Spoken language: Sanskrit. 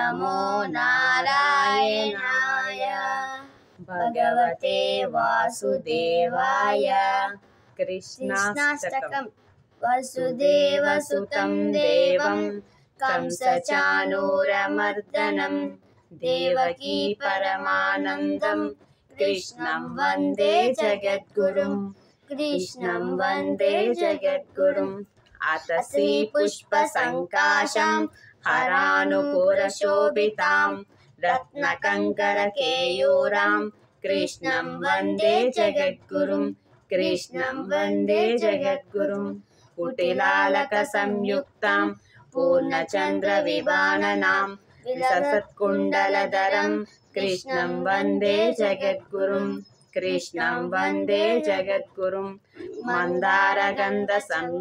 नमो नारायणाय भगवते वासुदेवाय। कृष्णाष्टकम्। वसुदेवसुतं देवं कंसचाणूरमर्दनं देवकी परमानन्दं कृष्णं वन्दे जगद्गुरुं। कृष्णं वन्दे जगद्गुरुम्। अतसी पुष्पसङ्काशां हरानुपुरशोभितां रत्नकङ्करकेयूरां कृष्णं वन्दे जगद्गुरुं। कृष्णं वन्दे जगद्गुरुम्। कुटिलालकसंयुक्तां पूर्णचन्द्रविभाननां विलसत्कुण्डलधरं कृष्णं वन्दे जगद्गुरुं। कृष्णं वन्दे जगद्गुरुं। मन्दारगन्धसंयुक्तां